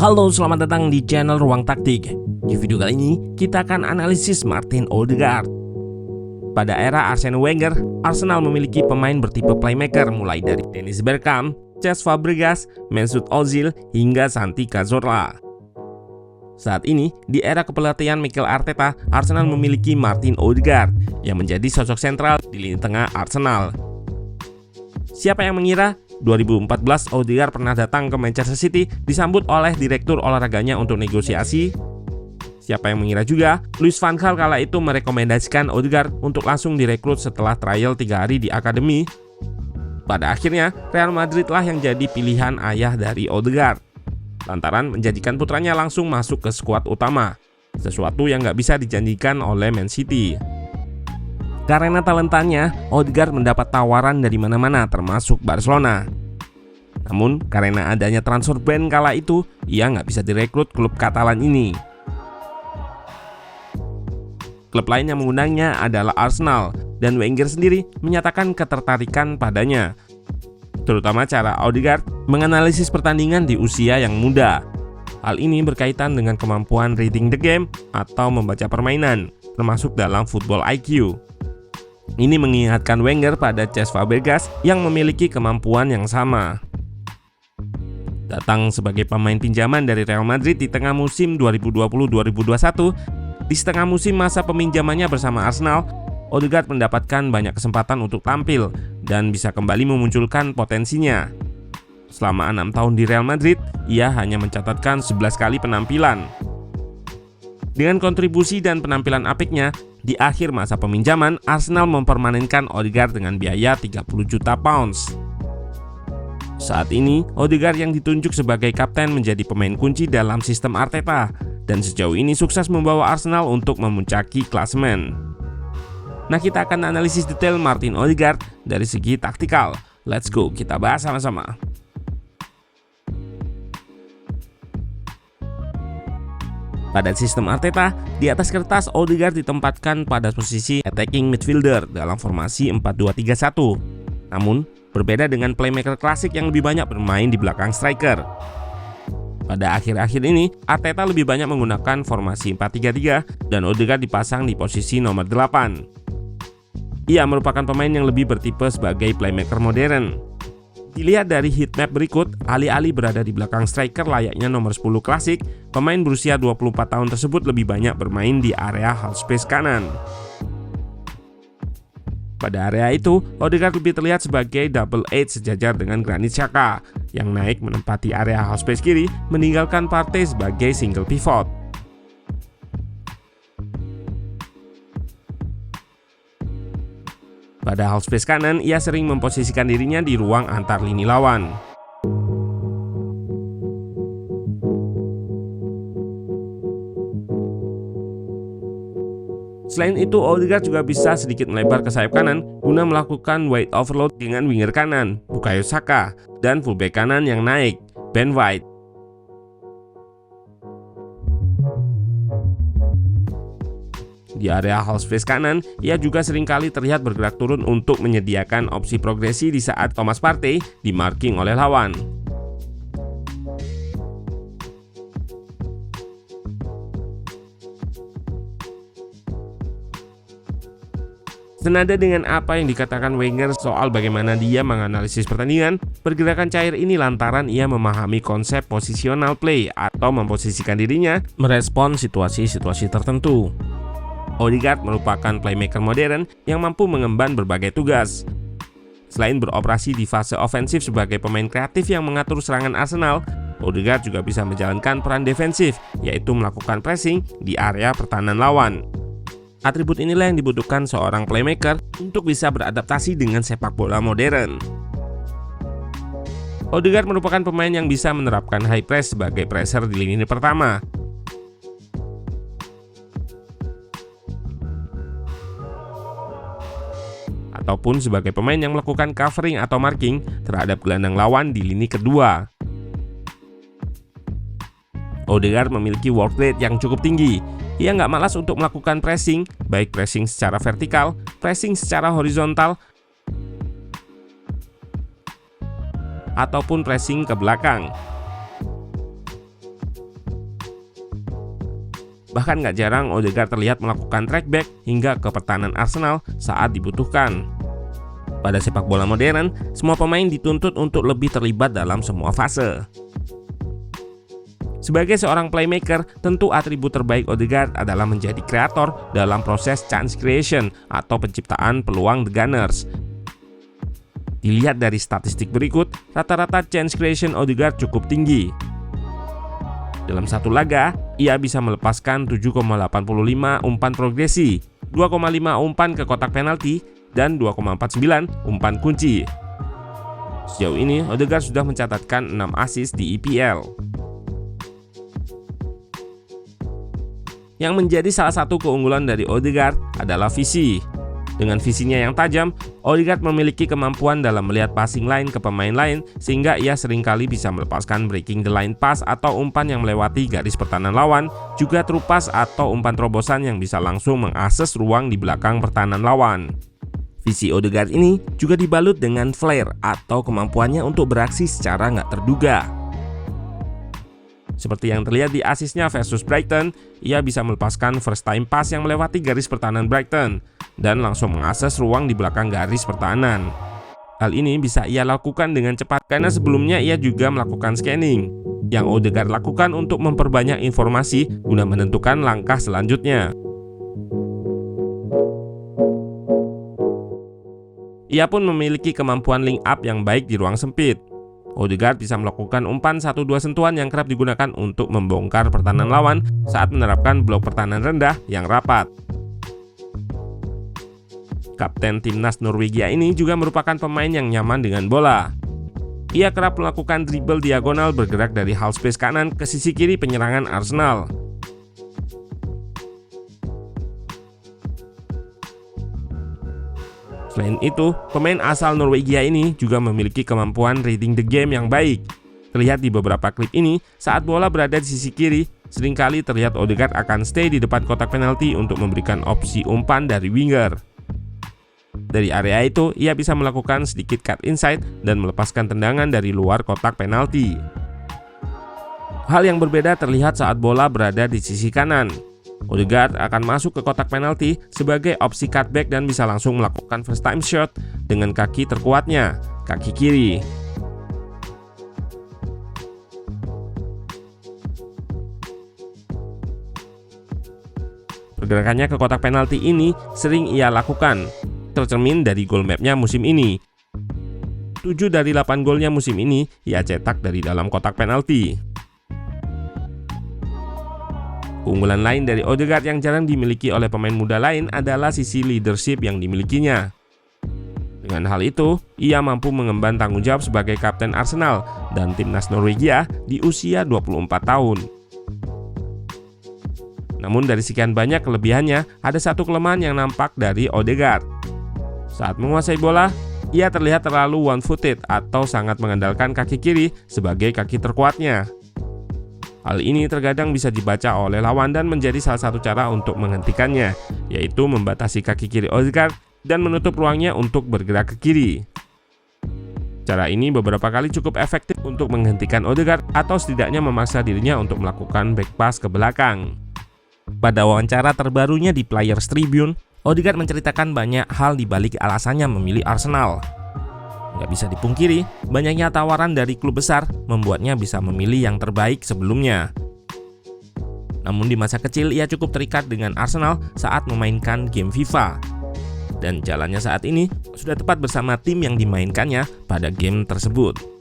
Halo, selamat datang di channel Ruang Taktik. Di video kali ini, kita akan analisis Martin Odegaard. Pada era Arsene Wenger, Arsenal memiliki pemain bertipe playmaker mulai dari Dennis Bergkamp, Cesc Fabregas, Mesut Ozil, hingga Santi Cazorla. Saat ini, di era kepelatihan Mikel Arteta, Arsenal memiliki Martin Odegaard yang menjadi sosok sentral di lini tengah Arsenal. Siapa yang mengira 2014 Odegaard pernah datang ke Manchester City disambut oleh direktur olahraganya untuk negosiasi? Siapa yang mengira juga Louis van Gaal kala itu merekomendasikan Odegaard untuk langsung direkrut setelah trial 3 hari di akademi? Pada akhirnya, Real Madrid lah yang jadi pilihan ayah dari Odegaard, lantaran menjadikan putranya langsung masuk ke skuad utama, sesuatu yang nggak bisa dijanjikan oleh Man City. Karena talentanya, Odegaard mendapat tawaran dari mana-mana termasuk Barcelona. Namun, karena adanya transfer ban kala itu, ia nggak bisa direkrut klub Katalan ini. Klub lain yang mengundangnya adalah Arsenal, dan Wenger sendiri menyatakan ketertarikan padanya, terutama cara Odegaard menganalisis pertandingan di usia yang muda. Hal ini berkaitan dengan kemampuan reading the game atau membaca permainan, termasuk dalam football IQ. Ini mengingatkan Wenger pada Cesc Fabregas yang memiliki kemampuan yang sama. Datang sebagai pemain pinjaman dari Real Madrid di tengah musim 2020-2021, di setengah musim masa peminjamannya bersama Arsenal, Odegaard mendapatkan banyak kesempatan untuk tampil dan bisa kembali memunculkan potensinya. Selama 6 tahun di Real Madrid, ia hanya mencatatkan 11 kali penampilan. Dengan kontribusi dan penampilan apiknya, di akhir masa peminjaman, Arsenal mempermanenkan Odegaard dengan biaya 30 juta pounds. Saat ini, Odegaard yang ditunjuk sebagai kapten menjadi pemain kunci dalam sistem Arteta, dan sejauh ini sukses membawa Arsenal untuk memuncaki klasemen. Nah, kita akan analisis detail Martin Odegaard dari segi taktikal. Let's go, kita bahas sama-sama. Pada sistem Arteta, di atas kertas Odegaard ditempatkan pada posisi attacking midfielder dalam formasi 4-2-3-1. Namun, berbeda dengan playmaker klasik yang lebih banyak bermain di belakang striker. Pada akhir-akhir ini, Arteta lebih banyak menggunakan formasi 4-3-3 dan Odegaard dipasang di posisi nomor 8. Ia merupakan pemain yang lebih bertipe sebagai playmaker modern. Dilihat dari heatmap berikut, alih-alih berada di belakang striker layaknya nomor 10 klasik, pemain berusia 24 tahun tersebut lebih banyak bermain di area half space kanan. Pada area itu, Odegaard lebih terlihat sebagai double 8 sejajar dengan Granit Xhaka, yang naik menempati area half space kiri, meninggalkan Partey sebagai single pivot. Pada half space kanan, ia sering memposisikan dirinya di ruang antar lini lawan. Selain itu, Odegaard juga bisa sedikit melebar ke sayap kanan guna melakukan wide overload dengan winger kanan, Bukayo Saka, dan fullback kanan yang naik, Ben White. Di area half space kanan, ia juga seringkali terlihat bergerak turun untuk menyediakan opsi progresi di saat Thomas Partey dimarking oleh lawan. Senada dengan apa yang dikatakan Wenger soal bagaimana dia menganalisis pertandingan, pergerakan cair ini lantaran ia memahami konsep positional play atau memposisikan dirinya merespon situasi-situasi tertentu. Odegaard merupakan playmaker modern yang mampu mengemban berbagai tugas. Selain beroperasi di fase ofensif sebagai pemain kreatif yang mengatur serangan Arsenal, Odegaard juga bisa menjalankan peran defensif, yaitu melakukan pressing di area pertahanan lawan. Atribut inilah yang dibutuhkan seorang playmaker untuk bisa beradaptasi dengan sepak bola modern. Odegaard merupakan pemain yang bisa menerapkan high press sebagai pressure di lini pertama, ataupun sebagai pemain yang melakukan covering atau marking terhadap gelandang lawan di lini kedua. Odegaard memiliki work rate yang cukup tinggi. Ia nggak malas untuk melakukan pressing, baik pressing secara vertikal, pressing secara horizontal, ataupun pressing ke belakang. Bahkan gak jarang Odegaard terlihat melakukan track back hingga ke pertahanan Arsenal saat dibutuhkan. Pada sepak bola modern, semua pemain dituntut untuk lebih terlibat dalam semua fase. Sebagai seorang playmaker, tentu atribut terbaik Odegaard adalah menjadi kreator dalam proses chance creation atau penciptaan peluang The Gunners. Dilihat dari statistik berikut, rata-rata chance creation Odegaard cukup tinggi. Dalam satu laga, ia bisa melepaskan 7,85 umpan progresi, 2,5 umpan ke kotak penalti, dan 2,49 umpan kunci. Sejauh ini, Odegaard sudah mencatatkan 6 assist di EPL. Yang menjadi salah satu keunggulan dari Odegaard adalah visi. Dengan visinya yang tajam, Odegaard memiliki kemampuan dalam melihat passing line ke pemain lain sehingga ia seringkali bisa melepaskan breaking the line pass atau umpan yang melewati garis pertahanan lawan, juga true pass atau umpan terobosan yang bisa langsung mengakses ruang di belakang pertahanan lawan. Visi Odegaard ini juga dibalut dengan flair atau kemampuannya untuk beraksi secara nggak terduga. Seperti yang terlihat di asisnya versus Brighton, ia bisa melepaskan first time pass yang melewati garis pertahanan Brighton dan langsung mengakses ruang di belakang garis pertahanan. Hal ini bisa ia lakukan dengan cepat karena sebelumnya ia juga melakukan scanning, yang Odegaard lakukan untuk memperbanyak informasi guna menentukan langkah selanjutnya. Ia pun memiliki kemampuan link up yang baik di ruang sempit. Odegaard bisa melakukan umpan 1-2 sentuhan yang kerap digunakan untuk membongkar pertahanan lawan saat menerapkan blok pertahanan rendah yang rapat. Kapten timnas Norwegia ini juga merupakan pemain yang nyaman dengan bola. Ia kerap melakukan dribble diagonal bergerak dari half space kanan ke sisi kiri penyerangan Arsenal. Selain itu, pemain asal Norwegia ini juga memiliki kemampuan reading the game yang baik. Terlihat di beberapa klip ini, saat bola berada di sisi kiri, seringkali terlihat Odegaard akan stay di depan kotak penalti untuk memberikan opsi umpan dari winger. Dari area itu, ia bisa melakukan sedikit cut inside dan melepaskan tendangan dari luar kotak penalti. Hal yang berbeda terlihat saat bola berada di sisi kanan. Odegaard akan masuk ke kotak penalti sebagai opsi cutback dan bisa langsung melakukan first time shot dengan kaki terkuatnya, kaki kiri. Pergerakannya ke kotak penalti ini sering ia lakukan, tercermin dari goal mapnya musim ini. 7 dari 8 golnya musim ini ia cetak dari dalam kotak penalti. Keunggulan lain dari Odegaard yang jarang dimiliki oleh pemain muda lain adalah sisi leadership yang dimilikinya. Dengan hal itu, ia mampu mengemban tanggung jawab sebagai kapten Arsenal dan timnas Norwegia di usia 24 tahun. Namun dari sekian banyak kelebihannya, ada satu kelemahan yang nampak dari Odegaard. Saat menguasai bola, ia terlihat terlalu one-footed atau sangat mengandalkan kaki kiri sebagai kaki terkuatnya. Hal ini terkadang bisa dibaca oleh lawan dan menjadi salah satu cara untuk menghentikannya, yaitu membatasi kaki kiri Odegaard dan menutup ruangnya untuk bergerak ke kiri. Cara ini beberapa kali cukup efektif untuk menghentikan Odegaard atau setidaknya memaksa dirinya untuk melakukan back pass ke belakang. Pada wawancara terbarunya di Players Tribune, Odegaard menceritakan banyak hal di balik alasannya memilih Arsenal. Nggak bisa dipungkiri, banyaknya tawaran dari klub besar membuatnya bisa memilih yang terbaik sebelumnya. Namun di masa kecil ia cukup terikat dengan Arsenal saat memainkan game FIFA. Dan jalannya saat ini sudah tepat bersama tim yang dimainkannya pada game tersebut.